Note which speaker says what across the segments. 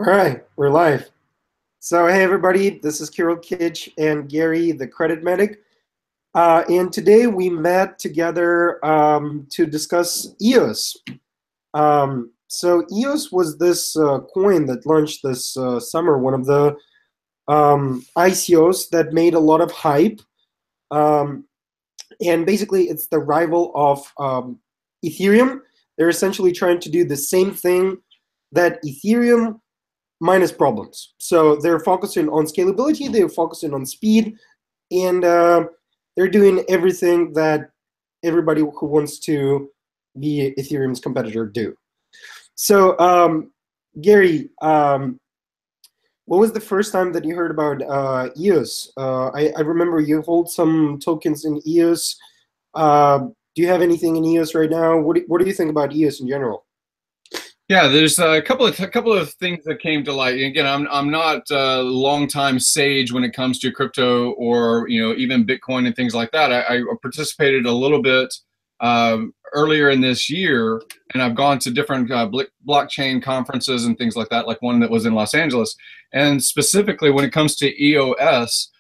Speaker 1: All right, we're live. So, hey everybody, this is Kirill Kitch and Gary, the credit medic. And today we met together to discuss EOS. So, EOS was this coin that launched this summer, one of the ICOs that made a lot of hype. Um, and basically, it's the rival of Ethereum. They're essentially trying to do the same thing that Ethereum minus problems. So they're focusing on scalability, they're focusing on speed, and they're doing everything that everybody who wants to be Ethereum's competitor do. So, Gary, what was the first time that you heard about EOS? I remember you hold some tokens in EOS. Do you have anything in EOS right now? What do you think about EOS in general?
Speaker 2: Yeah, there's a couple of things that came to light. Again, I'm not a longtime sage when it comes to crypto or even Bitcoin and things like that. I participated a little bit earlier in this year, and I've gone to different blockchain conferences and things like that, like one that was in Los Angeles. And specifically, when it comes to EOS,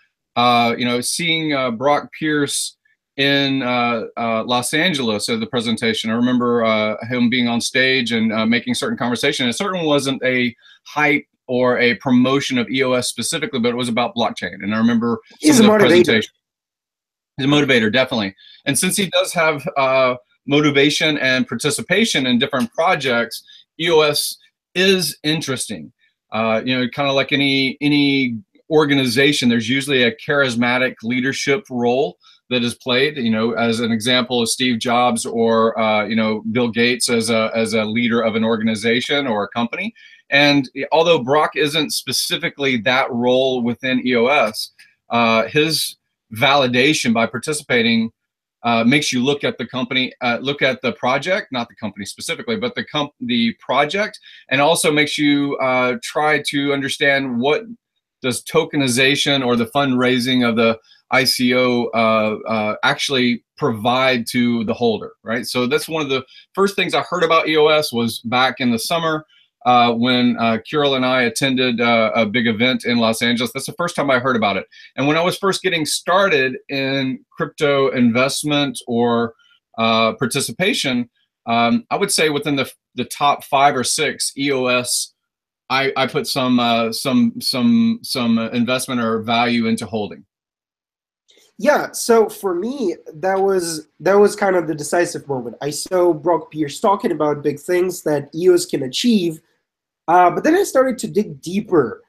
Speaker 2: seeing Brock Pierce in Los Angeles at the presentation. I remember him being on stage and making certain conversation. It certainly wasn't a hype or a promotion of EOS specifically, but it was about blockchain. And I remember
Speaker 1: He's
Speaker 2: some
Speaker 1: a
Speaker 2: of the
Speaker 1: motivator.
Speaker 2: presentation. He's a motivator, definitely. And since he does have motivation and participation in different projects, EOS is interesting. Kind of like any organization, there's usually a charismatic leadership role that is played, as an example of Steve Jobs or, Bill Gates as a leader of an organization or a company. And although Brock isn't specifically that role within EOS, his validation by participating makes you look at the company, look at the project, not the company specifically, but the project, and also makes you try to understand what does tokenization or the fundraising of the ICO actually provide to the holder, right? So that's one of the first things I heard about EOS was back in the summer when Kirill and I attended a big event in Los Angeles. That's the first time I heard about it. And when I was first getting started in crypto investment or participation, I would say within the top 5 or 6 EOS, I put some investment or value into holding.
Speaker 1: Yeah, so for me, that was kind of the decisive moment. I saw Brock Pierce talking about big things that EOS can achieve, but then I started to dig deeper,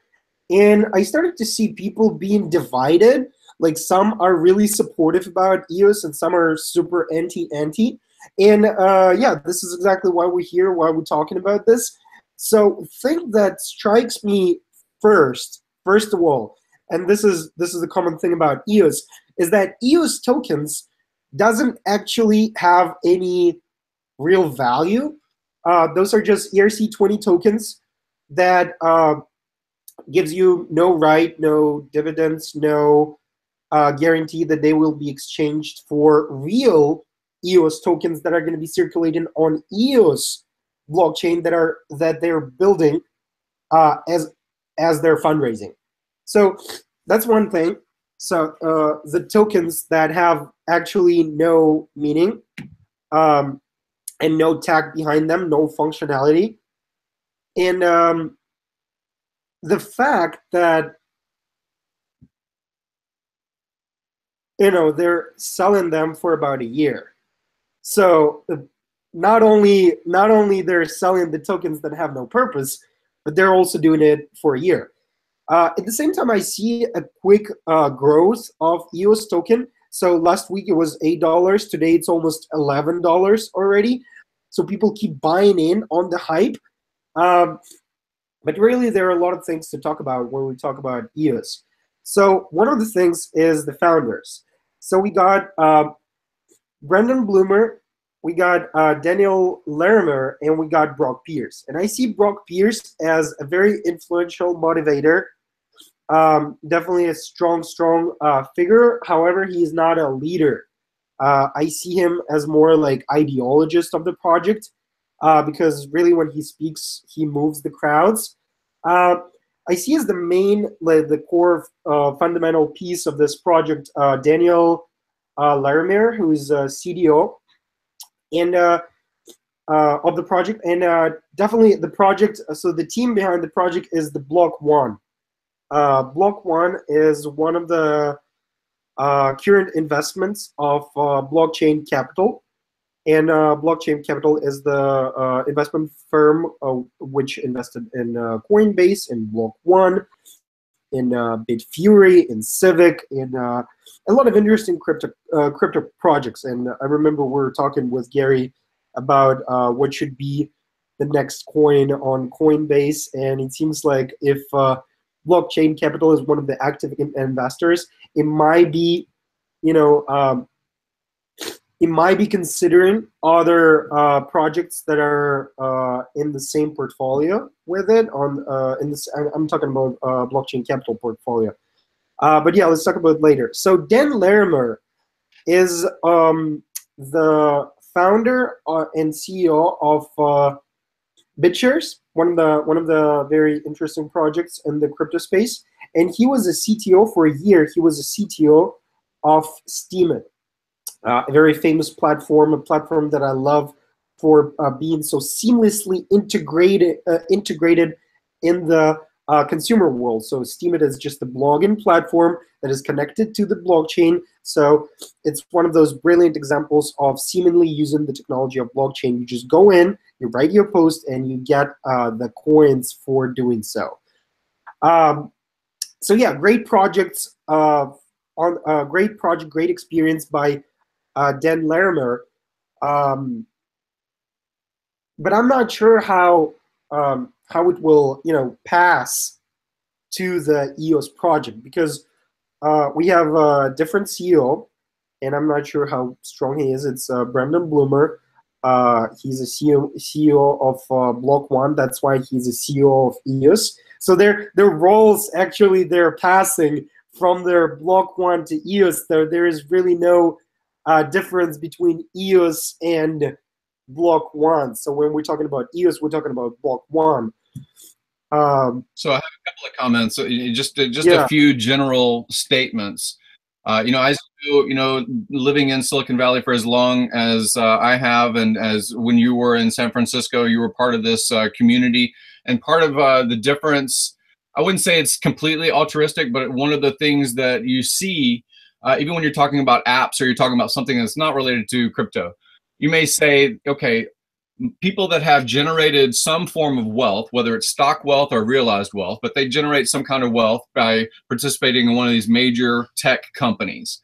Speaker 1: and I started to see people being divided. Like some are really supportive about EOS, and some are super anti. And yeah, this is exactly why we're here, why we're talking about this. So, thing that strikes me first of all, and this is a common thing about EOS, is that EOS tokens doesn't actually have any real value. Those are just ERC-20 tokens that gives you no right, no dividends, no guarantee that they will be exchanged for real EOS tokens that are going to be circulating on EOS blockchain that they're building as their fundraising. So that's one thing. So the tokens that have actually no meaning and no tag behind them, no functionality, and the fact that they're selling them for about a year. So not only they're selling the tokens that have no purpose, but they're also doing it for a year. At the same time, I see a quick growth of EOS token. So last week it was $8. Today it's almost $11 already. So people keep buying in on the hype. But really, there are a lot of things to talk about when we talk about EOS. So one of the things is the founders. So we got Brendan Bloomer, we got Daniel Lemercier, and we got Brock Pierce. And I see Brock Pierce as a very influential motivator. Definitely a strong figure. However, he is not a leader. I see him as more like ideologist of the project because really when he speaks, he moves the crowds. I see as the main, like the core fundamental piece of this project, Daniel Lemercier, who's CDO and of the project, and definitely the project. So the team behind the project is the Block One. Block One is one of the current investments of Blockchain Capital. And Blockchain Capital is the investment firm which invested in Coinbase, in Block One, in Bitfury, in Civic, in a lot of interesting crypto projects. And I remember we were talking with Gary about what should be the next coin on Coinbase, and it seems like if Blockchain Capital is one of the active investors, it might be, it might be considering other projects that are in the same portfolio with it. In this, I'm talking about Blockchain Capital portfolio. But yeah, let's talk about it later. So Dan Lemercier is the founder and CEO of BitShares, one of the very interesting projects in the crypto space. And he was a CTO for a year. He was a CTO of Steemit. A very famous platform, a platform that I love for being so seamlessly integrated in the consumer world. So Steemit is just a blogging platform that is connected to the blockchain. So it's one of those brilliant examples of seemingly using the technology of blockchain. You just go in, you write your post, and you get the coins for doing so. So yeah, great projects great experience by Dan Lemercier, but I'm not sure how it will pass to the EOS project, because we have a different CEO, and I'm not sure how strong he is. It's Brendan Bloomer. He's a CEO of Block One. That's why he's a CEO of EOS. So their roles actually they're passing from their Block One to EOS. There is really no difference between EOS and Block One. So when we're talking about EOS, we're talking about Block One.
Speaker 2: So I have a couple of comments. Just a few general statements. As living in Silicon Valley for as long as I have, and as when you were in San Francisco, you were part of this community. And part of the difference, I wouldn't say it's completely altruistic, but one of the things that you see, even when you're talking about apps or you're talking about something that's not related to crypto, you may say, okay, people that have generated some form of wealth, whether it's stock wealth or realized wealth, but they generate some kind of wealth by participating in one of these major tech companies.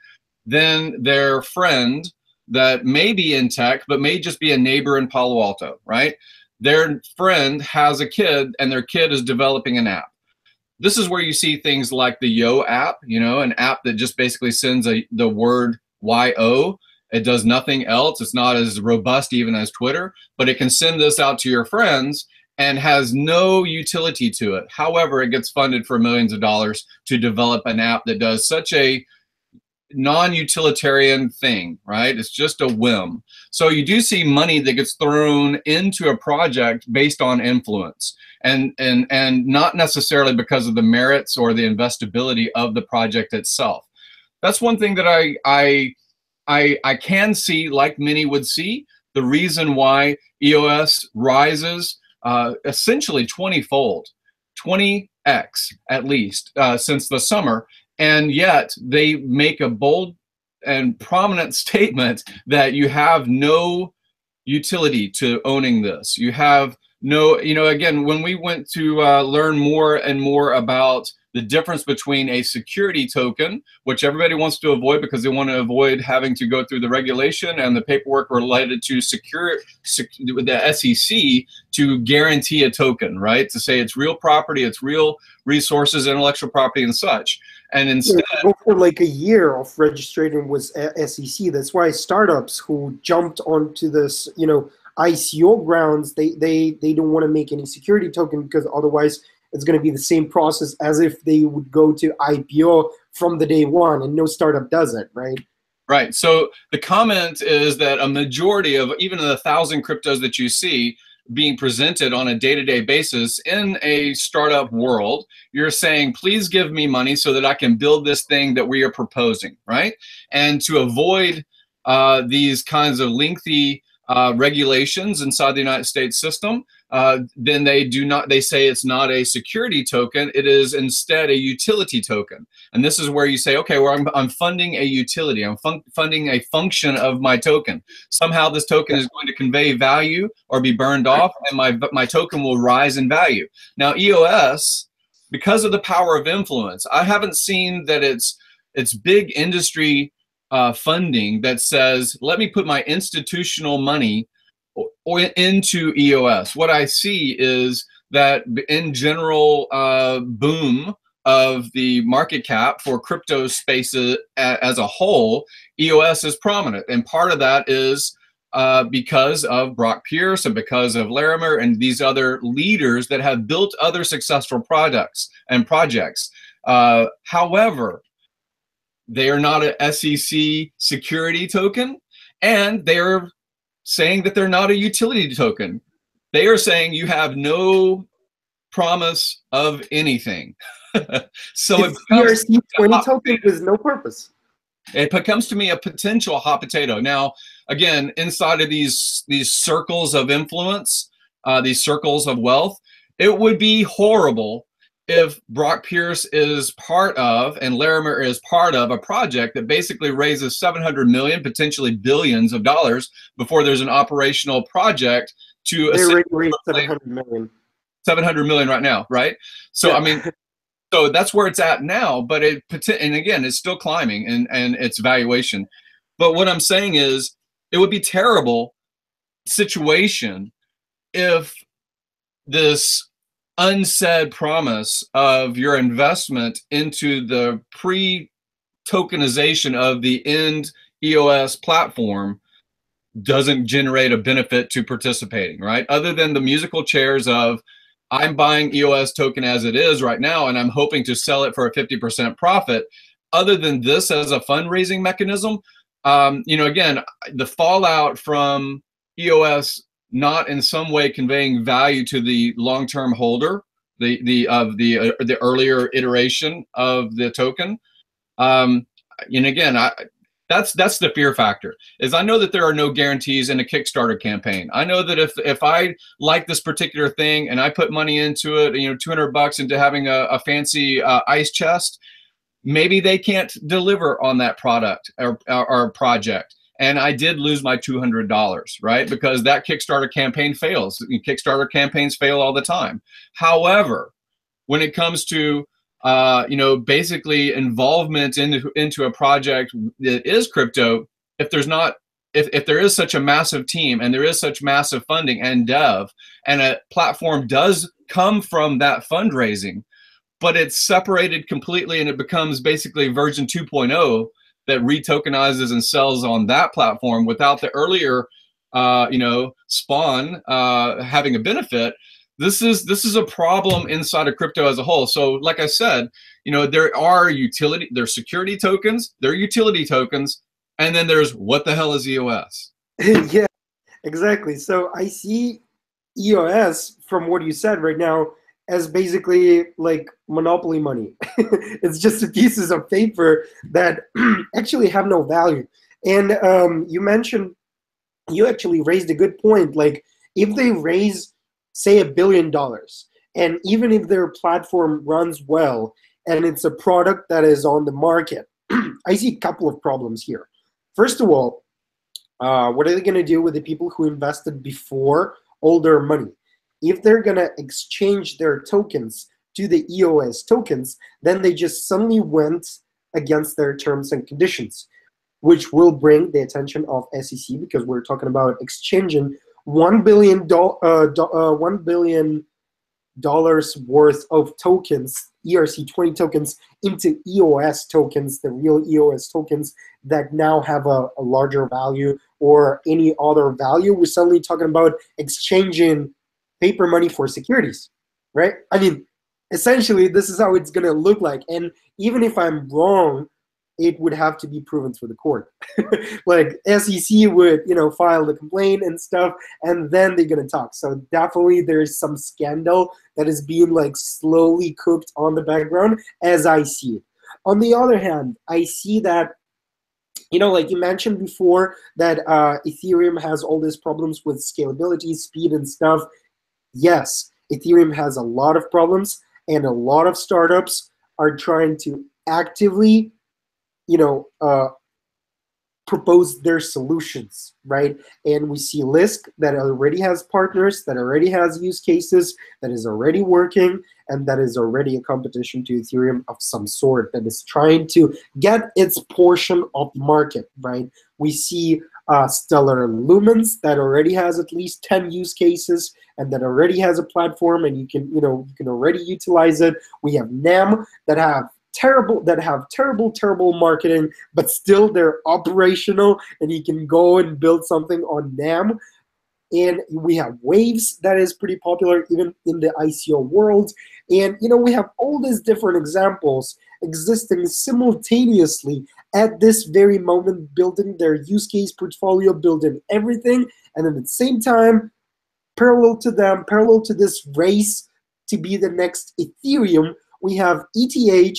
Speaker 2: Then their friend that may be in tech, but may just be a neighbor in Palo Alto, right? Their friend has a kid, and their kid is developing an app. This is where you see things like the Yo app, an app that just basically sends the word YO. It does nothing else. It's not as robust even as Twitter, but it can send this out to your friends and has no utility to it. However, it gets funded for millions of dollars to develop an app that does such a non-utilitarian thing, right? It's just a whim. So you do see money that gets thrown into a project based on influence, and not necessarily because of the merits or the investability of the project itself. That's one thing that I can see, like many would see, the reason why EOS rises essentially 20-fold, 20x at least since the summer. And yet they make a bold and prominent statement that you have no utility to owning this. You have no, again, when we went to learn more and more about the difference between a security token, which everybody wants to avoid because they want to avoid having to go through the regulation and the paperwork related to the SEC to guarantee a token, right? To say it's real property, it's real resources, intellectual property, and such. And instead,
Speaker 1: go for like a year of registering with SEC. That's why startups who jumped onto this, ICO grounds, they don't want to make any security token, because otherwise it's going to be the same process as if they would go to IPO from the day one, and no startup does it, right?
Speaker 2: Right. So the comment is that a majority of even the 1,000 cryptos that you see, being presented on a day-to-day basis in a startup world. You're saying, please give me money so that I can build this thing that we are proposing, right? And to avoid these kinds of lengthy regulations inside the United States system, then they say it's not a security token, it is instead a utility token. And this is where you say, okay, well, I'm funding a utility, I'm funding a function of my token. Somehow this token is going to convey value or be burned off, and my token will rise in value. Now, EOS, because of the power of influence, I haven't seen that it's big industry funding that says, let me put my institutional money into EOS. What I see is that in general boom of the market cap for crypto spaces as a whole, EOS is prominent. And part of that is because of Brock Pierce and because of Larimer and these other leaders that have built other successful products and projects. However, they are not an SEC security token, and they're saying that they're not a utility token. They are saying you have no promise of anything. So
Speaker 1: it's ERC-20 token with no purpose.
Speaker 2: It becomes to me a potential hot potato. Now, again, inside of these circles of influence, these circles of wealth, it would be horrible if Brock Pierce is part of and Larimer is part of a project that basically raises 700 million, potentially billions of dollars before there's an operational project to
Speaker 1: they raised 700 million.
Speaker 2: 700 million right now, right? So yeah. I mean, so that's where it's at now, but and again, it's still climbing and its valuation. But what I'm saying is, it would be terrible situation if this unsaid promise of your investment into the pre-tokenization of the end EOS platform doesn't generate a benefit to participating, right? Other than the musical chairs of, I'm buying EOS token as it is right now, and I'm hoping to sell it for a 50% profit. Other than this as a fundraising mechanism, you know, again, the fallout from EOS not in some way conveying value to the long-term holder, the earlier iteration of the token. And again, that's the fear factor. Is I know that there are no guarantees in a Kickstarter campaign. I know that if I like this particular thing and I put money into it, you know, $200 into having a fancy ice chest, maybe they can't deliver on that product or project. And I did lose my $200, right? Because that Kickstarter campaign fails. Kickstarter campaigns fail all the time. However, when it comes to you know, basically involvement into a project that is crypto, if there is such a massive team and there is such massive funding and dev, and a platform does come from that fundraising, but it's separated completely and it becomes basically version 2.0 that retokenizes and sells on that platform without the earlier, you know, spawn having a benefit. This is a problem inside of crypto as a whole. So, like I said, you know, there's security tokens, there are utility tokens, and then there's what the hell is EOS?
Speaker 1: Yeah, exactly. So I see EOS from what you said right now as basically like monopoly money. It's just pieces of paper that actually have no value. And you actually raised a good point. Like, if they raise, say, $1 billion, and even if their platform runs well and it's a product that is on the market, I see a couple of problems here. First of all, what are they going to do with the people who invested before all their money? If they're going to exchange their tokens to the EOS tokens, then they just suddenly went against their terms and conditions, which will bring the attention of SEC, because we're talking about exchanging $1 billion worth of tokens, ERC-20 tokens, into EOS tokens, the real EOS tokens that now have a larger value or any other value. We're suddenly talking about exchanging paper money for securities, right? I mean, essentially, this is how it's going to look like. And even if I'm wrong it would have to be proven through the court. Like SEC would, file the complaint and stuff, and then they're gonna talk. So definitely there's some scandal that is being like slowly cooked on the background as I see it. On the other hand, I see that, like you mentioned before, that Ethereum has all these problems with scalability, speed, and stuff. Yes, Ethereum has a lot of problems, and a lot of startups are trying to actively, propose their solutions, right? And we see Lisk that already has partners, that already has use cases, that is already working, and that is already a competition to Ethereum of some sort, that is trying to get its portion of the market, right? We see Stellar Lumens that already has at least 10 use cases and that already has a platform, and you can already utilize it. We have NAM that have terrible marketing, but still they're operational, and you can go and build something on NAM. And we have Waves that is pretty popular even in the ICO world. And we have all these different examples existing simultaneously at this very moment, building their use case portfolio, building everything, and then at the same time, parallel to this race to be the next Ethereum, we have ETH,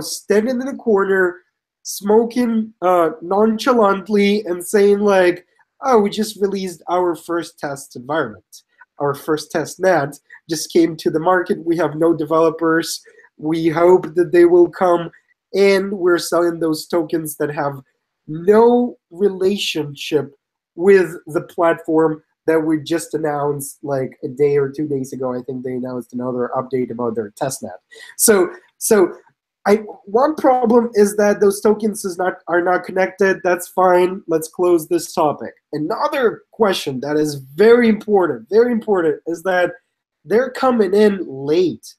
Speaker 1: standing in the corner, smoking nonchalantly and saying like, oh, we just released our first test environment. Our first test net just came to the market. We have no developers. We hope that they will come, and we're selling those tokens that have no relationship with the platform that we just announced like a day or 2 days ago. I think they announced another update about their testnet. So one problem is that those tokens are not connected. That's fine. Let's close this topic. Another question that is very important, is that they're coming in late.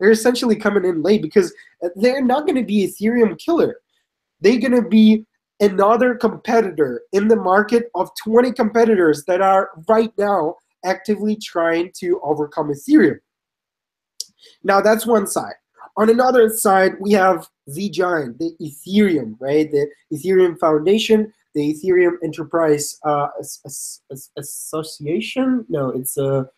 Speaker 1: They're essentially coming in late because they're not going to be Ethereum Killer. They're going to be another competitor in the market of 20 competitors that are right now actively trying to overcome Ethereum. Now that's one side. On another side, we have the giant, the Ethereum, right? The Ethereum Foundation, the Ethereum Enterprise Association. No, it's a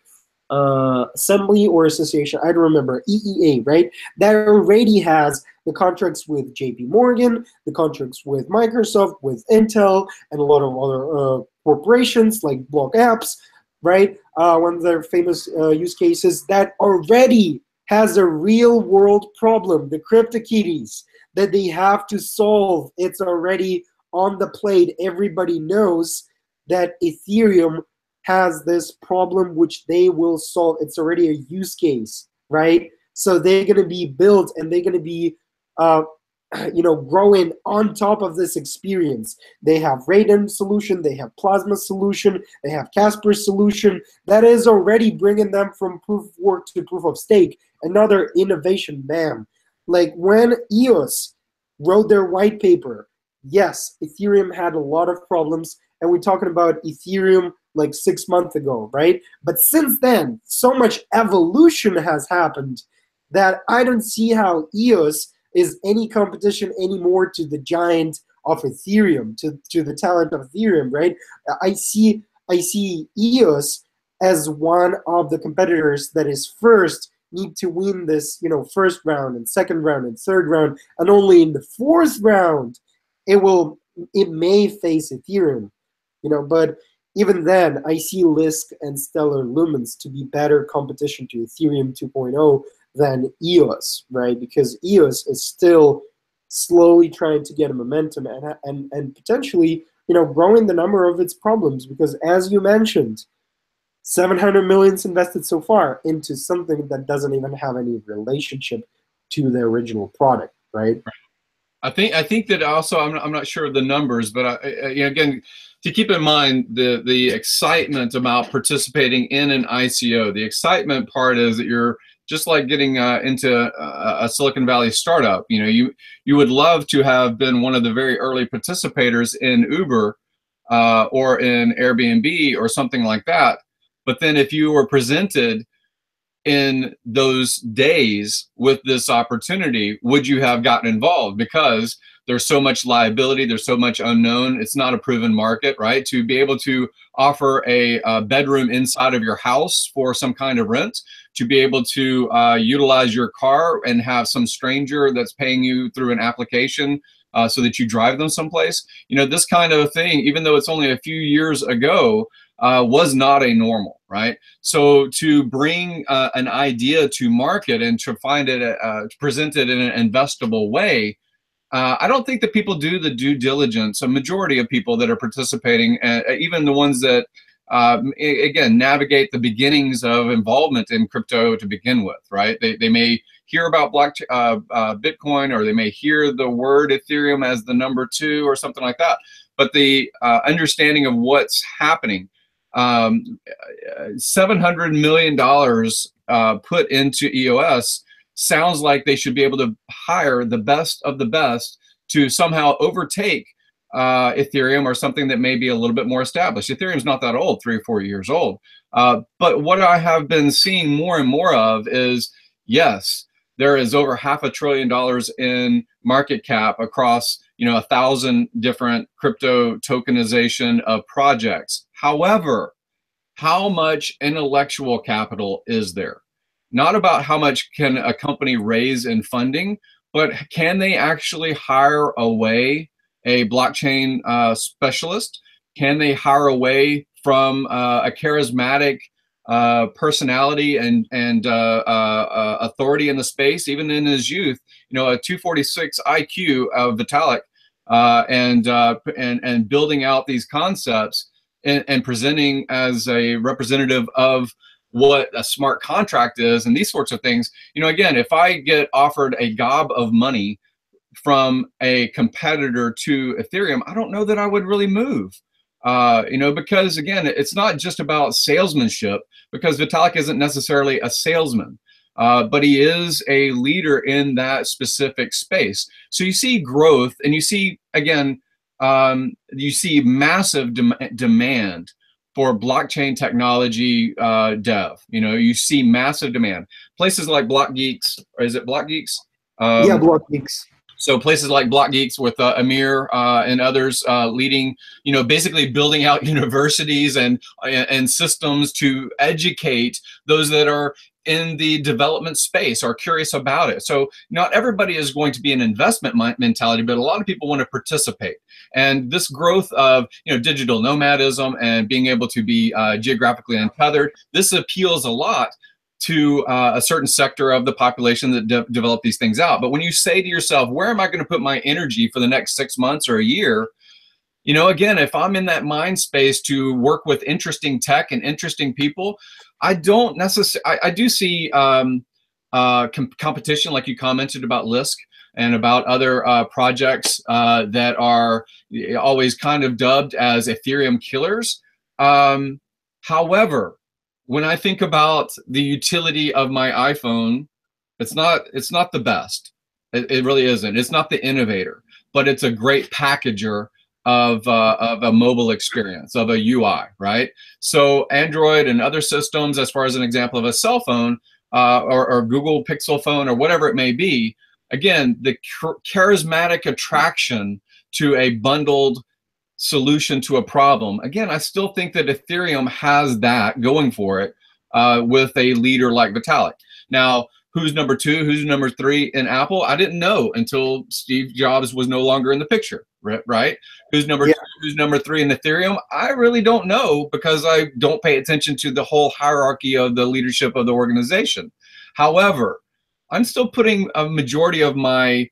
Speaker 1: assembly or association. I don't remember. EEA, right? That already has the contracts with JP Morgan, the contracts with Microsoft, with Intel, and a lot of other corporations like Block Apps, right? One of their famous use cases that already has a real world problem, the CryptoKitties, that they have to solve. It's already on the plate. Everybody knows that Ethereum has this problem which they will solve. It's already a use case, right? So they're going to be built, and they're going to be growing on top of this experience. They have Raiden solution, they have Plasma solution, they have Casper solution. That is already bringing them from proof of work to proof of stake. Another innovation, bam. Like when EOS wrote their white paper, yes, Ethereum had a lot of problems, and we're talking about Ethereum like 6 months ago, right? But since then, so much evolution has happened that I don't see how EOS is any competition anymore to the giant of Ethereum, to the talent of Ethereum, right? I see EOS as one of the competitors that is first need to win this, first round and second round and third round, and only in the fourth round it may face Ethereum, but even then I see Lisk and Stellar Lumens to be better competition to Ethereum 2.0 than EOS, right? Because EOS is still slowly trying to get a momentum and potentially, growing the number of its problems, because as you mentioned, 700 million invested so far into something that doesn't even have any relationship to the original product, right?
Speaker 2: I think that also, I'm not sure of the numbers, but again, to keep in mind the excitement about participating in an ICO. The excitement part is that you're just like getting into a Silicon Valley startup. You would love to have been one of the very early participators in Uber or in Airbnb or something like that. But then if you were presented in those days with this opportunity, would you have gotten involved? Because There's so much liability. There's so much unknown. It's not a proven market, right? To be able to offer a bedroom inside of your house for some kind of rent, to be able to utilize your car and have some stranger that's paying you through an application so that you drive them someplace. You know, this kind of thing, even though it's only a few years ago, was not a normal, right? So to bring an idea to market and to find it, to present it in an investable way, I don't think that people do the due diligence. A majority of people that are participating, even the ones that, again, navigate the beginnings of involvement in crypto to begin with, right? They may hear about Bitcoin, or they may hear the word Ethereum as the number 2 or something like that. But the understanding of what's happening, $700 million put into EOS sounds like they should be able to hire the best of the best to somehow overtake Ethereum, or something that may be a little bit more established. Ethereum's not that old, 3 or 4 years old. But what I have been seeing more and more of is, yes, there is over $500 billion in market cap across, 1,000 different crypto tokenization of projects. However, how much intellectual capital is there? Not about how much can a company raise in funding, but can they actually hire away a blockchain specialist? Can they hire away from a charismatic personality and authority in the space, even in his youth? A 246 IQ of Vitalik, and building out these concepts and presenting as a representative of what a smart contract is and these sorts of things. Again, if I get offered a gob of money from a competitor to Ethereum, I don't know that I would really move. Because again, it's not just about salesmanship, because Vitalik isn't necessarily a salesman, but he is a leader in that specific space. So you see growth, and you see, again, you see massive demand for blockchain technology dev. You see massive demand. Places like BlockGeeks, or is it BlockGeeks?
Speaker 1: Yeah, BlockGeeks.
Speaker 2: So places like BlockGeeks with Amir and others leading, basically building out universities and systems to educate those that are in the development space or curious about it. So not everybody is going to be an investment mentality, but a lot of people want to participate. And this growth of digital nomadism and being able to be geographically untethered, this appeals a lot to a certain sector of the population that develop these things out. But when you say to yourself, where am I going to put my energy for the next 6 months or a year? Again, if I'm in that mind space to work with interesting tech and interesting people, I don't necessarily, I do see competition, like you commented about Lisk and about other projects that are always kind of dubbed as Ethereum killers. However, when I think about the utility of my iPhone, it's not the best. It really isn't. It's not the innovator, but it's a great packager of a mobile experience, of a UI, right? So Android and other systems, as far as an example of a cell phone or Google Pixel phone or whatever it may be, again, the charismatic attraction to a bundled solution to a problem. Again, I still think that Ethereum has that going for it with a leader like Vitalik. Now, who's number 2, who's number 3 in Apple? I didn't know until Steve Jobs was no longer in the picture, right? Who's number 2, who's number 3 in Ethereum? I really don't know, because I don't pay attention to the whole hierarchy of the leadership of the organization. However, I'm still putting a majority of my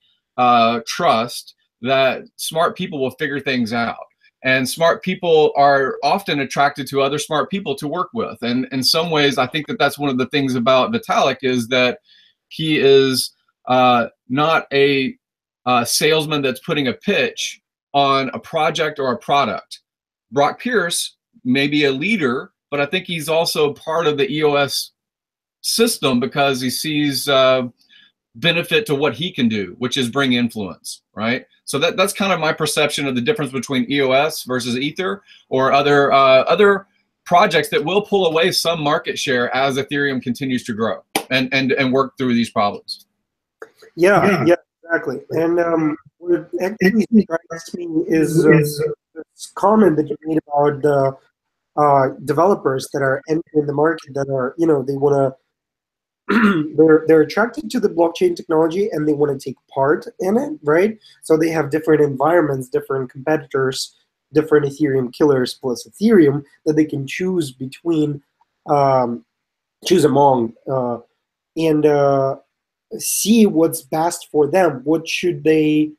Speaker 2: trust that smart people will figure things out. And smart people are often attracted to other smart people to work with. And in some ways, I think that that's one of the things about Vitalik, is that he is not a salesman that's putting a pitch on a project or a product. Brock Pierce may be a leader, but I think he's also part of the EOS system because he sees benefit to what he can do, which is bring influence, right? So that's kind of my perception of the difference between EOS versus Ether or other projects that will pull away some market share as Ethereum continues to grow and work through these problems.
Speaker 1: Yeah, exactly. And what actually strikes me is this comment that you made about the developers that are entering the market that are, they want to they're attracted to the blockchain technology and they want to take part in it, right? So they have different environments, different competitors, different Ethereum killers plus Ethereum that they can choose between, choose among, and see what's best for them. What should they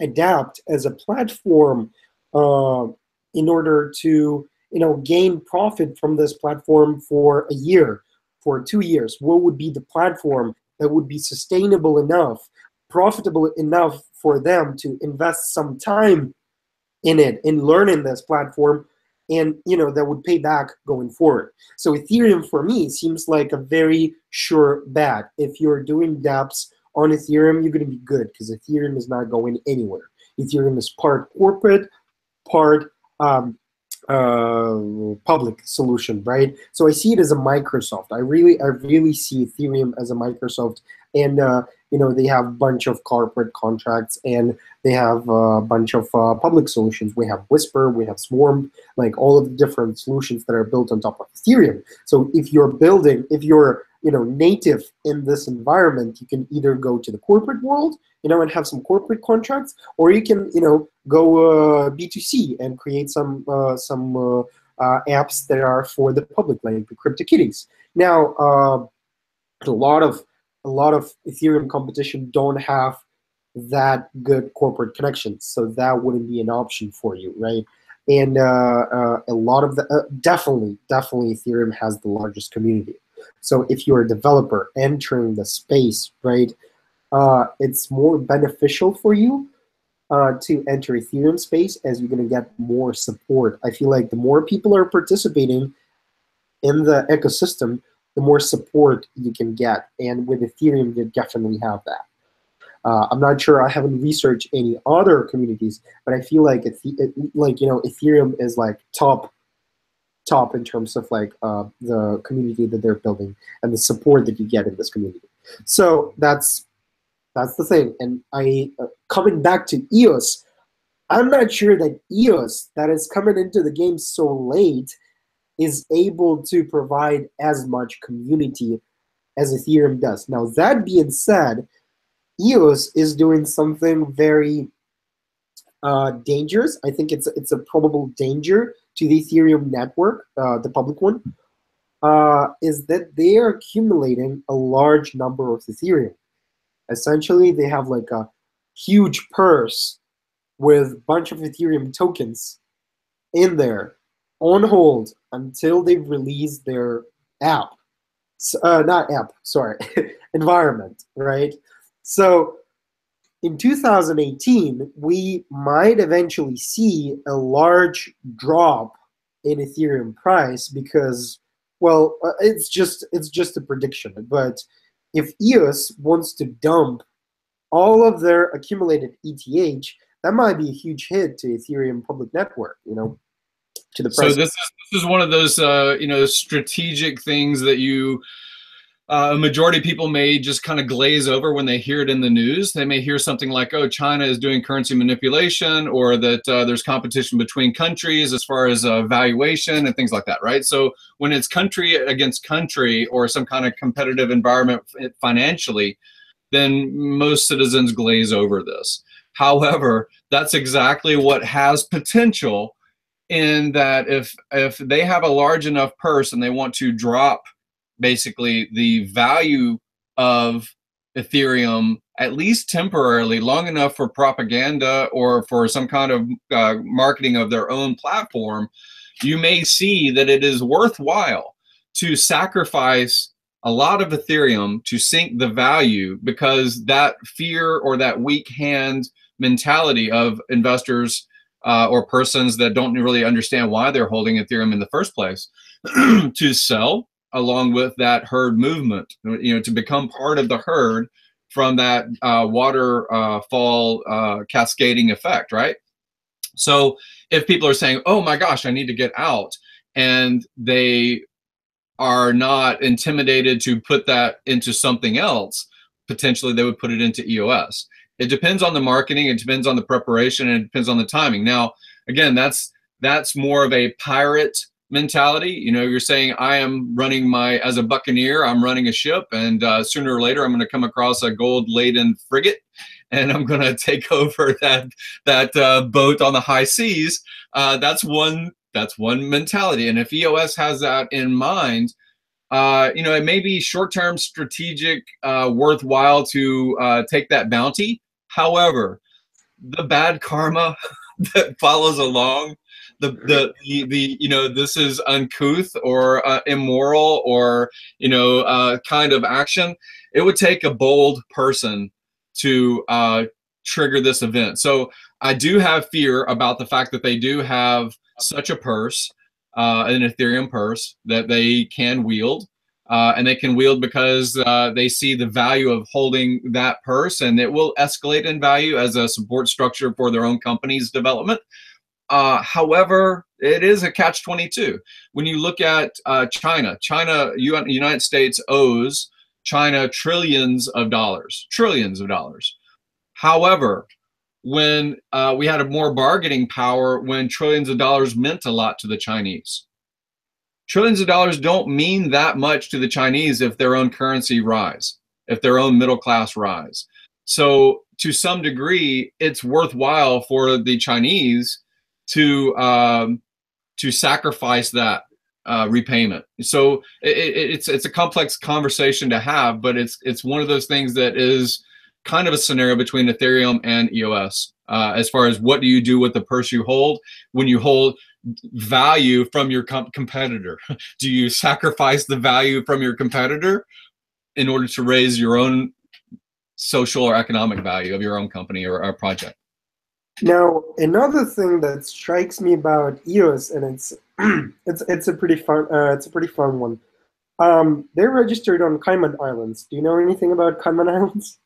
Speaker 1: adapt as a platform in order to gain profit from this platform for a year, for 2 years? What would be the platform that would be sustainable enough, profitable enough for them to invest some time in it, in learning this platform, and that would pay back going forward? So Ethereum for me seems like a very sure bet. If you're doing dApps on Ethereum, you're going to be good because Ethereum is not going anywhere. Ethereum is part corporate, part public solution, right? So I see it as a Microsoft. I really see Ethereum as a Microsoft, and they have a bunch of corporate contracts, and they have a bunch of public solutions. We have Whisper, we have Swarm, like all of the different solutions that are built on top of Ethereum. So if you're native in this environment, you can either go to the corporate world, and have some corporate contracts, or you can, go B2C and create some apps that are for the public, like the CryptoKitties. Now, a lot of Ethereum competition don't have that good corporate connections, so that wouldn't be an option for you, right? And a lot of the definitely Ethereum has the largest community. So if you're a developer entering the space, right, it's more beneficial for you to enter Ethereum space, as you're going to get more support. I feel like the more people are participating in the ecosystem, the more support you can get. And with Ethereum, you definitely have that. I'm not sure, I haven't researched any other communities, but I feel like Ethereum is like top in terms of like the community that they're building and the support that you get in this community. So that's the thing. And coming back to EOS, I'm not sure that EOS, that is coming into the game so late, is able to provide as much community as Ethereum does. Now, that being said, EOS is doing something very dangerous. I think it's a probable danger to the Ethereum network, the public one, is that they are accumulating a large number of Ethereum. Essentially, they have like a huge purse with a bunch of Ethereum tokens in there on hold until they've released their app. Not app, sorry, environment, right? So in 2018, we might eventually see a large drop in Ethereum price because, well, it's just a prediction. But if EOS wants to dump all of their accumulated ETH, that might be a huge hit to Ethereum public network, to the price.
Speaker 2: So this is one of those strategic things that a majority of people may just kind of glaze over when they hear it in the news. They may hear something like, oh, China is doing currency manipulation, or that there's competition between countries as far as valuation and things like that, right? So when it's country against country or some kind of competitive environment financially, then most citizens glaze over this. However, that's exactly what has potential, in that if they have a large enough purse and they want to drop basically the value of Ethereum, at least temporarily, long enough for propaganda or for some kind of marketing of their own platform, you may see that it is worthwhile to sacrifice a lot of Ethereum to sink the value, because that fear or that weak hand mentality of investors or persons that don't really understand why they're holding Ethereum in the first place to sell along with that herd movement, to become part of the herd from that waterfall cascading effect, right? So if people are saying, oh my gosh, I need to get out, and they are not intimidated to put that into something else, potentially they would put it into EOS. It depends on the marketing, it depends on the preparation, and it depends on the timing. Now, again, that's more of a pirate mentality. You know, you're saying, I am running as a buccaneer, I'm running a ship, and sooner or later I'm going to come across a gold-laden frigate, and I'm going to take over that boat on the high seas. That's one mentality. And if EOS has that in mind, you know, it may be short-term strategic, worthwhile to take that bounty. However, the bad karma that follows along, the you know, this is uncouth or immoral or, you know, kind of action. It would take a bold person to trigger this event. So I do have fear about the fact that they do have such a purse, an Ethereum purse that they can wield. And they can wield because they see the value of holding that purse, and it will escalate in value as a support structure for their own company's development. However, it is a catch-22. When you look at China, United States owes China trillions of dollars. However, when we had a more bargaining power, when trillions of dollars meant a lot to the Chinese. Trillions of dollars don't mean that much to the Chinese if their own currency rise, if their own middle class rise. So to some degree, it's worthwhile for the Chinese to sacrifice that repayment. So it's a complex conversation to have, but it's one of those things that is kind of a scenario between Ethereum and EOS, as far as what do you do with the purse you hold when you hold value from your competitor. Do you sacrifice the value from your competitor in order to raise your own social or economic value of your own company or project?
Speaker 1: Now, another thing that strikes me about EOS, and it's a pretty fun one. They're registered on Cayman Islands. Do you know anything about Cayman Islands?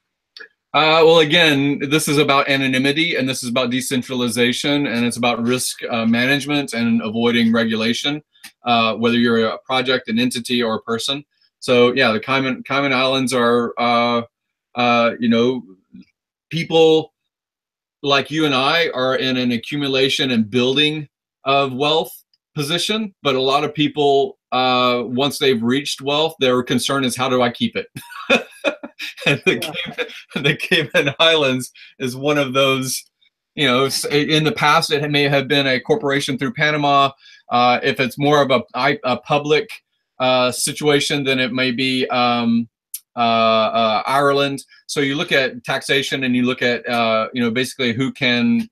Speaker 2: Well, again, this is about anonymity, and this is about decentralization, and it's about risk management and avoiding regulation, whether you're a project, an entity, or a person. So, yeah, the Cayman Islands are, you know, people like you and I are in an accumulation and building of wealth position, but a lot of people, once they've reached wealth, their concern is, how do I keep it? And the Cayman Islands is one of those. You know, in the past, it may have been a corporation through Panama. If it's more of a public situation, then it may be Ireland. So you look at taxation, and you look at you know, basically who can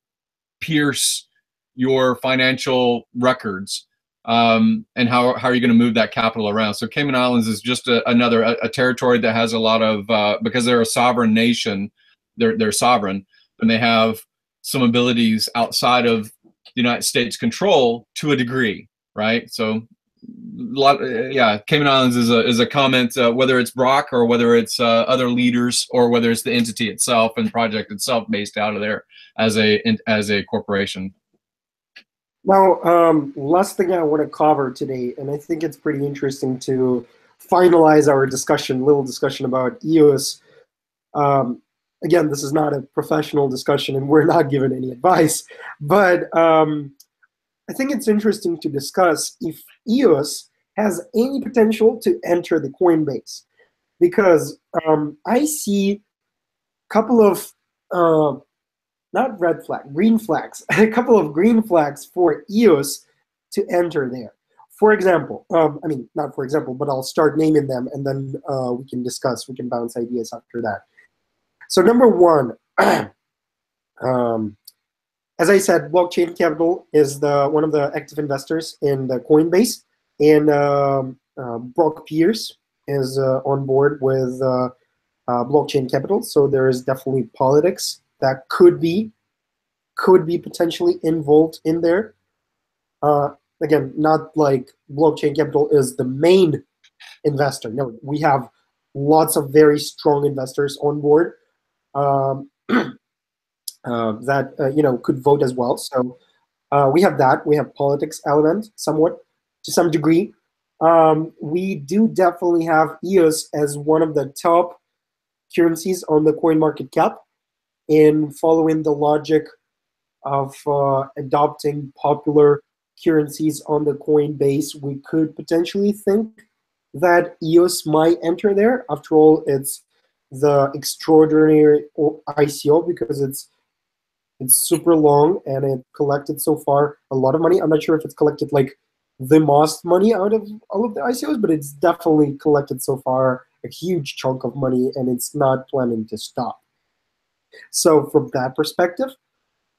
Speaker 2: pierce your financial records. And how are you going to move that capital around? So Cayman Islands is just another territory that has a lot of, because they're a sovereign nation, they're sovereign, and they have some abilities outside of the United States control to a degree, right? So yeah, Cayman Islands is a comment, whether it's Brock or whether it's other leaders or whether it's the entity itself and project itself based out of there as a corporation.
Speaker 1: Now, last thing I want to cover today, and I think it's pretty interesting to finalize our little discussion about EOS. Again, this is not a professional discussion, and we're not given any advice, but I think it's interesting to discuss if EOS has any potential to enter the Coinbase, because I see a couple of not red flag, green flags, a couple of green flags for EOS to enter there. For example, I mean, not for example, but I'll start naming them, and then we can discuss, we can bounce ideas after that. So number one, as I said, Blockchain Capital is one of the active investors in the Coinbase, and Brock Pierce is on board with Blockchain Capital. So there is definitely politics that could be potentially involved in there. Again, not like Blockchain Capital is the main investor. No, we have lots of very strong investors on board that you know, could vote as well. So we have that. We have politics element somewhat to some degree. We do definitely have EOS as one of the top currencies on the coin market cap, and following the logic of adopting popular currencies on the Coinbase, we could potentially think that EOS might enter there. After all, it's the extraordinary ICO because it's super long and it collected so far a lot of money. I'm not sure if it's collected like the most money out of all of the ICOs, but it's definitely collected so far a huge chunk of money, and it's not planning to stop. So from that perspective,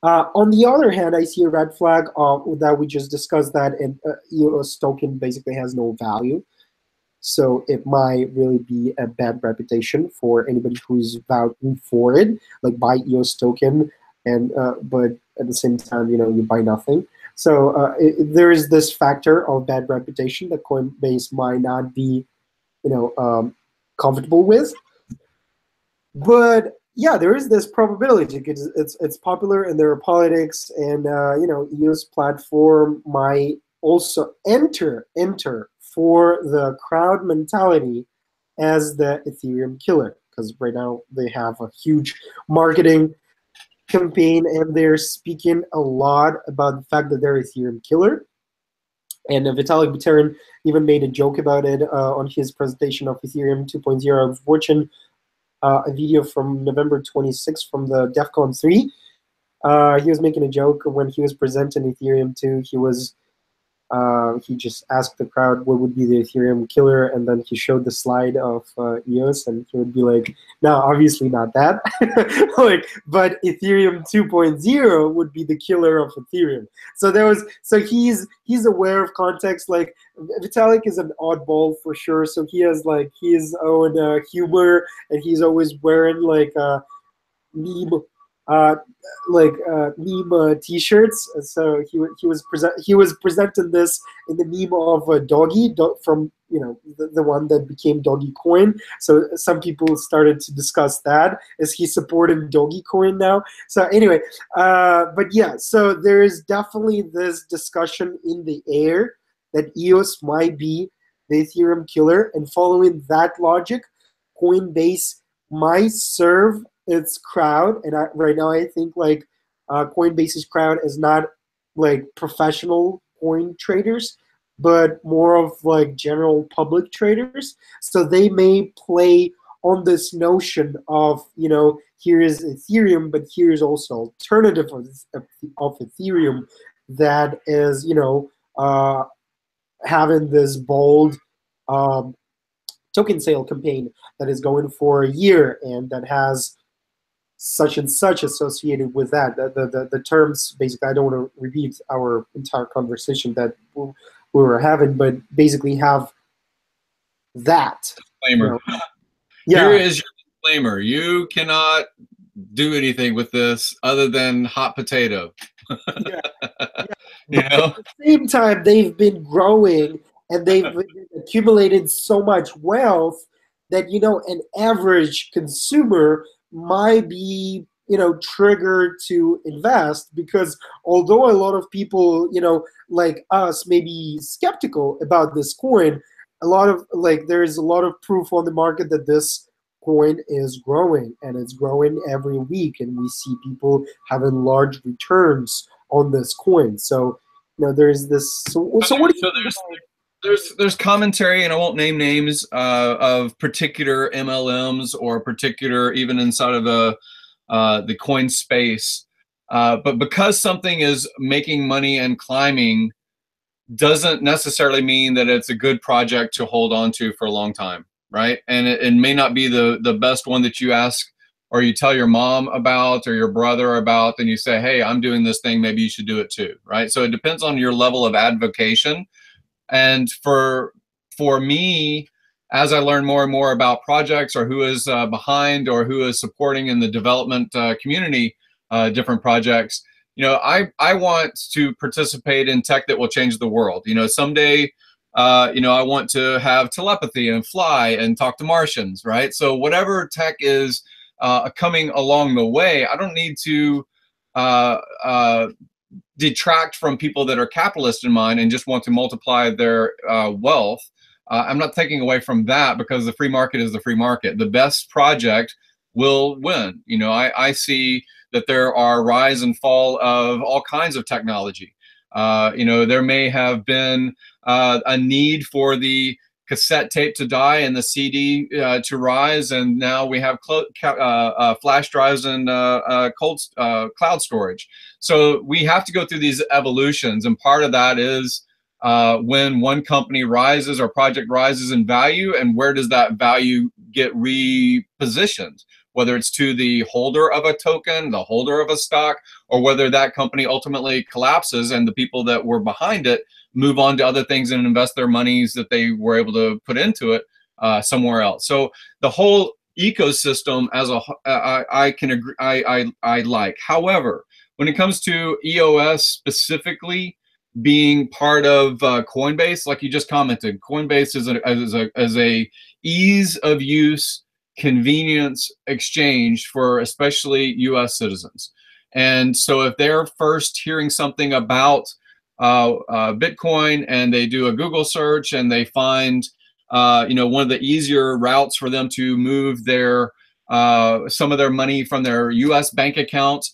Speaker 1: on the other hand, I see a red flag that we just discussed, that an EOS token basically has no value. So it might really be a bad reputation for anybody who's vouching for it, like buy EOS token, and but at the same time, you buy nothing. So there is this factor of bad reputation that Coinbase might not be, comfortable with. But yeah, there is this probability because it's popular and there are politics, and EOS platform might also enter for the crowd mentality as the Ethereum killer, because right now they have a huge marketing campaign and they're speaking a lot about the fact that they're Ethereum killer. And Vitalik Buterin even made a joke about it on his presentation of Ethereum 2.0. I was watching a video from November 26th from the DEF CON 3. He was making a joke when he was presenting Ethereum 2. He just asked the crowd what would be the Ethereum killer, and then he showed the slide of EOS, and he would be like, no, obviously not that. But Ethereum 2.0 would be the killer of Ethereum. So he's aware of context. Like, Vitalik is an oddball for sure, so he has like his own humor, and he's always wearing like meme meme T-shirts. So he was presenting this in the meme of a doggy from the one that became Doggy Coin. So some people started to discuss that. Is he supporting Doggy Coin now? So anyway, but yeah, so there is definitely this discussion in the air that EOS might be the Ethereum killer, and following that logic, Coinbase might serve its crowd. And right now I think like Coinbase's crowd is not like professional coin traders, but more of like general public traders. So they may play on this notion of, here is Ethereum, but here's also alternative of Ethereum that is, having this bold token sale campaign that is going for a year and that has such and such associated with that. The terms, basically, I don't want to repeat our entire conversation that we were having, but basically have that.
Speaker 2: Disclaimer.
Speaker 1: Yeah.
Speaker 2: Here is your disclaimer. You cannot do anything with this other than hot potato.
Speaker 1: Yeah. At the same time, they've been growing and they've accumulated so much wealth that, an average consumer might be, triggered to invest, because although a lot of people, like us, may be skeptical about this coin, there's a lot of proof on the market that this coin is growing, and it's growing every week, and we see people having large returns on this coin. So, there's this. So what do you think about?
Speaker 2: There's commentary, and I won't name names of particular MLMs or particular, even inside of the coin space. But because something is making money and climbing doesn't necessarily mean that it's a good project to hold on to for a long time, right? And it may not be the best one that you ask or you tell your mom about or your brother about, and you say, hey, I'm doing this thing, maybe you should do it too, right? So it depends on your level of advocation. And for me, as I learn more and more about projects or who is behind or who is supporting in the development community, different projects, I want to participate in tech that will change the world. Someday, I want to have telepathy and fly and talk to Martians, right? So whatever tech is coming along the way, I don't need to detract from people that are capitalist in mind and just want to multiply their wealth. I'm not taking away from that, because the free market is the free market. The best project will win. You know, I see that there are rise and fall of all kinds of technology. You know, there may have been a need for the cassette tape to die and the CD to rise, and now we have flash drives and cloud storage. So we have to go through these evolutions, and part of that is when one company rises or project rises in value, and where does that value get repositioned? Whether it's to the holder of a token, the holder of a stock, or whether that company ultimately collapses and the people that were behind it move on to other things and invest their monies that they were able to put into it somewhere else. So the whole ecosystem as a I can agree, I like. However, when it comes to EOS specifically being part of Coinbase, like you just commented, Coinbase is a ease of use, convenience exchange for especially US citizens. And so if they're first hearing something about Bitcoin and they do a Google search and they find you know, one of the easier routes for them to move their some of their money from their US bank accounts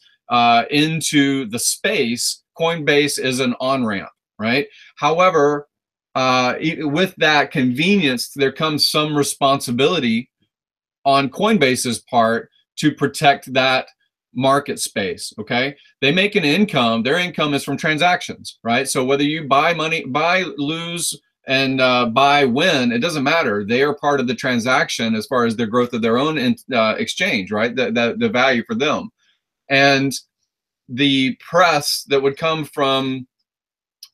Speaker 2: into the space, Coinbase is an on-ramp, right? However, with that convenience, there comes some responsibility on Coinbase's part to protect that market space. Okay, they make an income. Their income is from transactions, right? So whether you buy, lose, and buy, win, it doesn't matter. They are part of the transaction as far as the growth of their own exchange, right? The value for them, and the press that would come from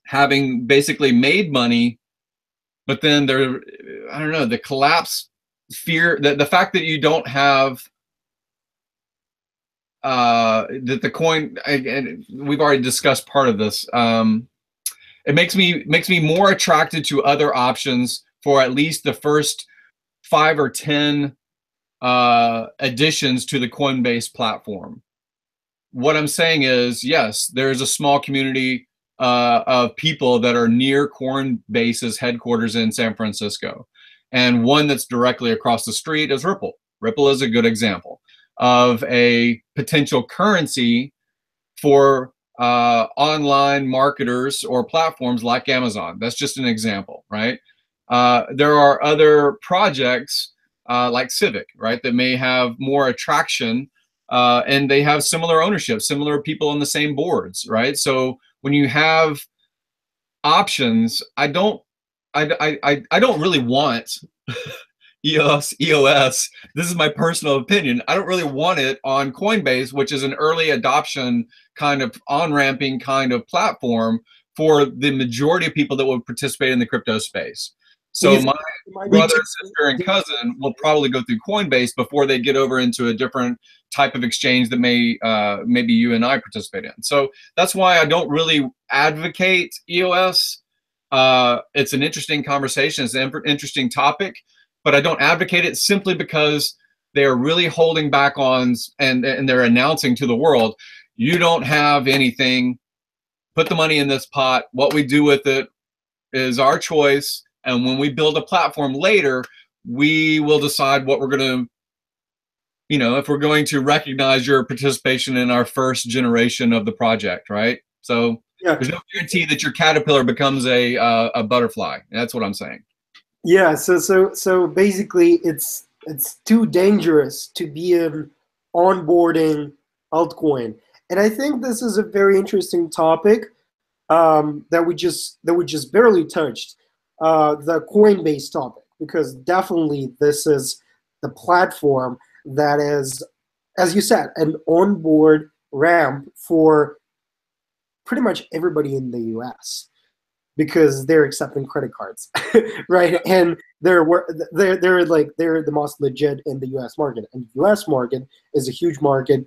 Speaker 2: having basically made money, but then there, I don't know, the collapse fear, the fact that you don't have that the coin, and we've already discussed part of this, it makes me more attracted to other options for at least the first 5 or 10 additions to the Coinbase platform. What I'm saying is, yes, there's a small community of people that are near Coinbase's headquarters in San Francisco. And one that's directly across the street is Ripple. Ripple is a good example of a potential currency for online marketers or platforms like Amazon. That's just an example, right? There are other projects like Civic, right, that may have more attraction and they have similar ownership, similar people on the same boards, right? So when you have options, I don't really want EOS. This is my personal opinion. I don't really want it on Coinbase, which is an early adoption kind of on-ramping kind of platform for the majority of people that will participate in the crypto space. So my brother, sister, and cousin will probably go through Coinbase before they get over into a different type of exchange that maybe you and I participate in. So that's why I don't really advocate EOS. It's an interesting conversation. It's an interesting topic, but I don't advocate it simply because they're really holding back on, and they're announcing to the world, you don't have anything, put the money in this pot. What we do with it is our choice. And when we build a platform later, we will decide what we're going to, you know, if we're going to recognize your participation in our first generation of the project, right? So yeah, there's no guarantee that your caterpillar becomes a butterfly. That's what I'm saying.
Speaker 1: Yeah. So basically, it's too dangerous to be an onboarding altcoin, and I think this is a very interesting topic that we just barely touched. The Coinbase topic, because definitely this is the platform that is, as you said, an onboard ramp for pretty much everybody in the US, because they're accepting credit cards, right? And they're the most legit in the US market, and the US market is a huge market,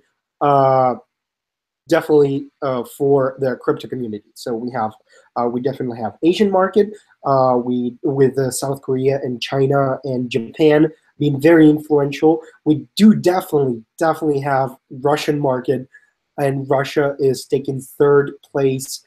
Speaker 1: definitely for the crypto community. So we definitely have Asian market, with South Korea and China and Japan being very influential. We do definitely have Russian market, and Russia is taking third place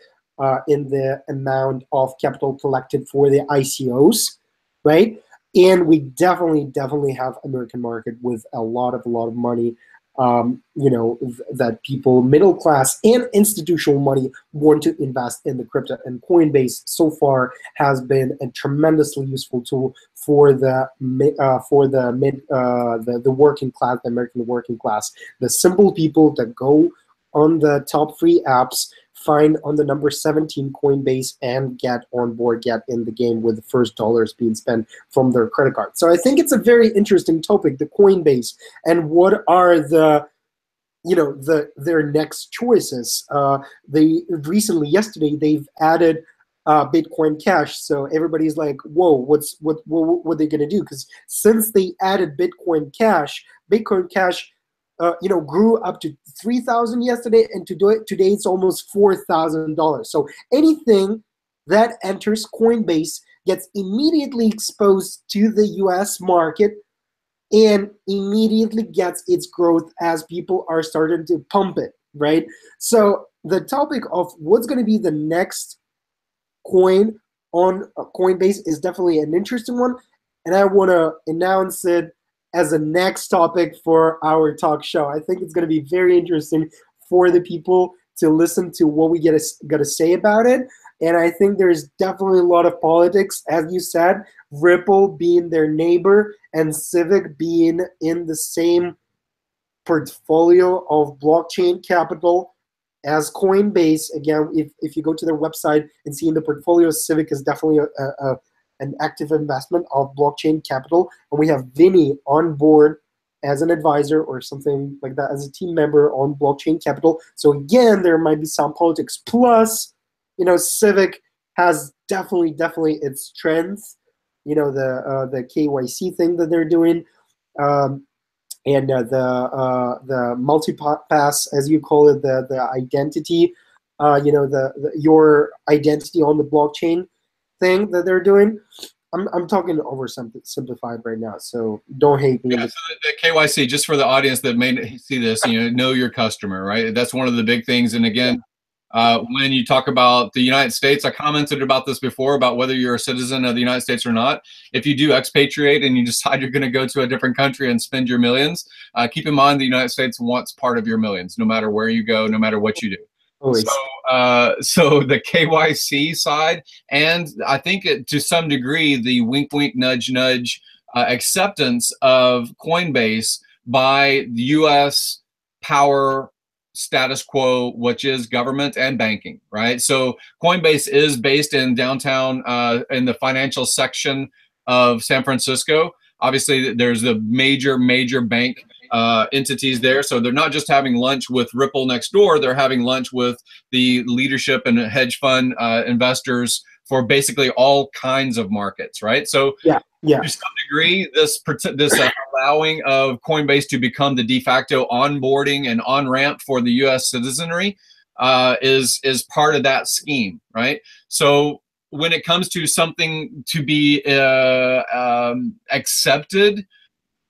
Speaker 1: in the amount of capital collected for the ICOs. right? And we definitely have American market with a lot of money, that people, middle class and institutional money, want to invest in the crypto. And Coinbase so far has been a tremendously useful tool for the working class, the American working class, the simple people that go on the top free apps, find on the number 17 Coinbase, and get on board, get in the game with the first dollars being spent from their credit card. So I think it's a very interesting topic, the Coinbase, and what are their next choices. They recently, yesterday, they've added Bitcoin Cash. So everybody's like, whoa, what are they going to do? Because since they added Bitcoin Cash grew up to 3,000 yesterday, and today it's almost $4,000. So anything that enters Coinbase gets immediately exposed to the U.S. market and immediately gets its growth as people are starting to pump it, right? So the topic of what's going to be the next coin on Coinbase is definitely an interesting one, and I want to announce it as a next topic for our talk show. I think it's going to be very interesting for the people to listen to what we got to say about it. And I think there's definitely a lot of politics, as you said, Ripple being their neighbor and Civic being in the same portfolio of blockchain capital as Coinbase. Again, if you go to their website and see in the portfolio, Civic is definitely an active investment of blockchain capital, and we have Vinny on board as an advisor or something like that, as a team member on blockchain capital. So again, there might be some politics. Plus, Civic has definitely its strengths. The KYC thing that they're doing, and the multi-pass, as you call it, the identity, your identity on the blockchain thing that they're doing. I'm talking over something simplified right now, so don't hate me.
Speaker 2: Yeah, so the KYC, just for the audience that may see this, know your customer, right? That's one of the big things. And again, when you talk about the United States, I commented about this before, about whether you're a citizen of the United States or not. If you do expatriate and you decide you're going to go to a different country and spend your millions, keep in mind the United States wants part of your millions, no matter where you go, no matter what you do.
Speaker 1: Always.
Speaker 2: So the KYC side, and I think to some degree the wink, wink, nudge, nudge acceptance of Coinbase by the U.S. power status quo, which is government and banking, right? So Coinbase is based in downtown, in the financial section of San Francisco. Obviously, there's the major bank entities there. So they're not just having lunch with Ripple next door, they're having lunch with the leadership and hedge fund investors for basically all kinds of markets, right? So
Speaker 1: yeah.
Speaker 2: To some degree, this allowing of Coinbase to become the de facto onboarding and on-ramp for the U.S. citizenry is part of that scheme, right? So when it comes to something to be accepted,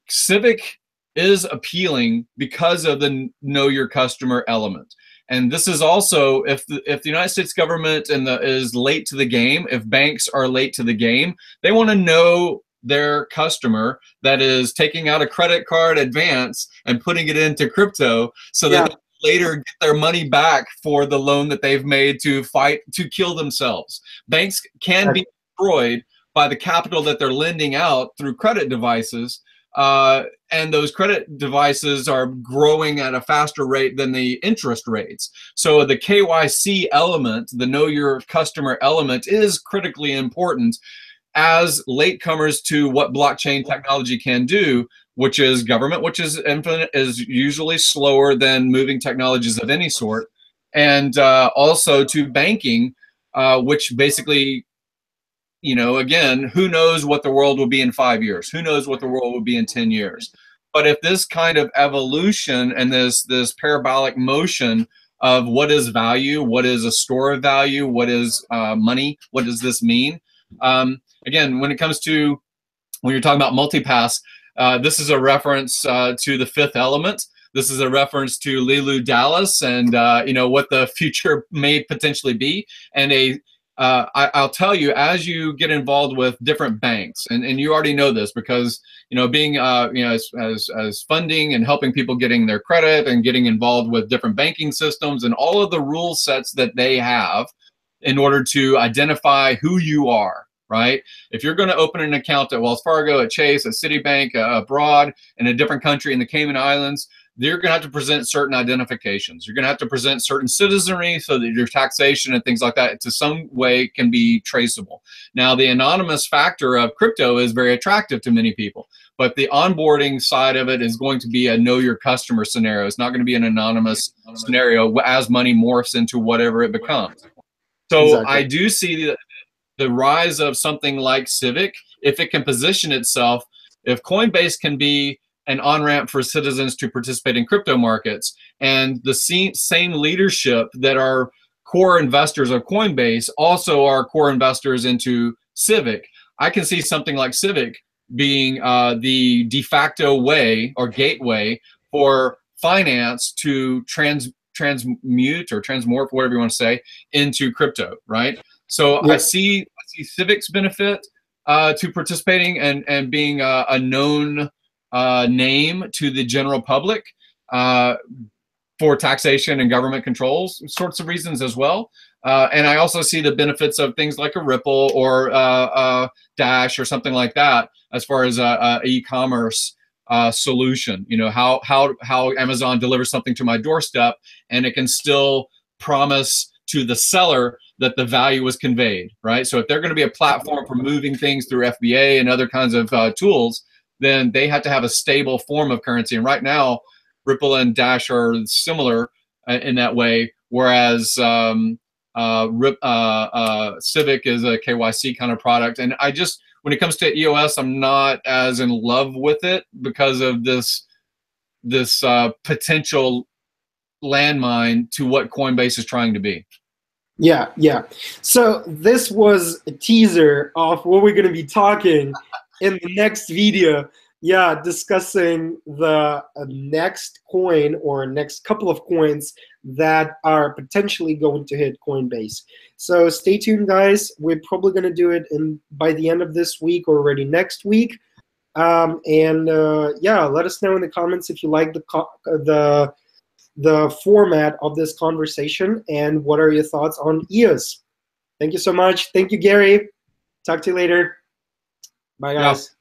Speaker 2: Civic is appealing because of the know your customer element. And this is also, if the United States government is late to the game, if banks are late to the game, they want to know their customer that is taking out a credit card advance and putting it into crypto so that they later get their money back for the loan that they've made to fight to kill themselves. Banks can be destroyed by the capital that they're lending out through credit devices. And those credit devices are growing at a faster rate than the interest rates. So the KYC element, the know your customer element, is critically important as latecomers to what blockchain technology can do, which is government, which is infinite, is usually slower than moving technologies of any sort, and also to banking, which basically, again, who knows what the world will be in 5 years? Who knows what the world will be in 10 years? But if this kind of evolution and this parabolic motion of what is value, what is a store of value, what is money, what does this mean? Again, when it comes to, when you're talking about multipass, this is a reference to the fifth element. This is a reference to Lilu Dallas and what the future may potentially be, and I'll tell you, as you get involved with different banks, and you already know this because, being, as funding and helping people getting their credit and getting involved with different banking systems and all of the rule sets that they have in order to identify who you are, right? If you're going to open an account at Wells Fargo, at Chase, at Citibank, abroad, in a different country in the Cayman Islands, you're going to have to present certain identifications. You're going to have to present certain citizenry so that your taxation and things like that to some way can be traceable. Now, the anonymous factor of crypto is very attractive to many people, but the onboarding side of it is going to be a know your customer scenario. It's not going to be an anonymous scenario as money morphs into whatever it becomes. So exactly. I do see the rise of something like Civic, if it can position itself, if Coinbase can be an on-ramp for citizens to participate in crypto markets, and the same leadership that are core investors of Coinbase also are core investors into Civic. I can see something like Civic being the de facto way or gateway for finance to transmute or transmorph, whatever you want to say, into crypto, right? So yeah. I see Civic's benefit to participating and being a known name to the general public for taxation and government controls sorts of reasons as well. And I also see the benefits of things like a Ripple or Dash or something like that as far as a e-commerce solution. How Amazon delivers something to my doorstep and it can still promise to the seller that the value was conveyed, right? So if they're going to be a platform for moving things through FBA and other kinds of tools, then they have to have a stable form of currency. And right now, Ripple and Dash are similar in that way, whereas Civic is a KYC kind of product. And when it comes to EOS, I'm not as in love with it because of this potential landmine to what Coinbase is trying to be.
Speaker 1: Yeah. So this was a teaser of what we're going to be talking in the next video, discussing the next coin or next couple of coins that are potentially going to hit Coinbase. So stay tuned, guys. We're probably going to do it by the end of this week or already next week. Let us know in the comments if you like the format of this conversation and what are your thoughts on EOS. Thank you so much. Thank you, Gary. Talk to you later. Bye, guys. Yeah.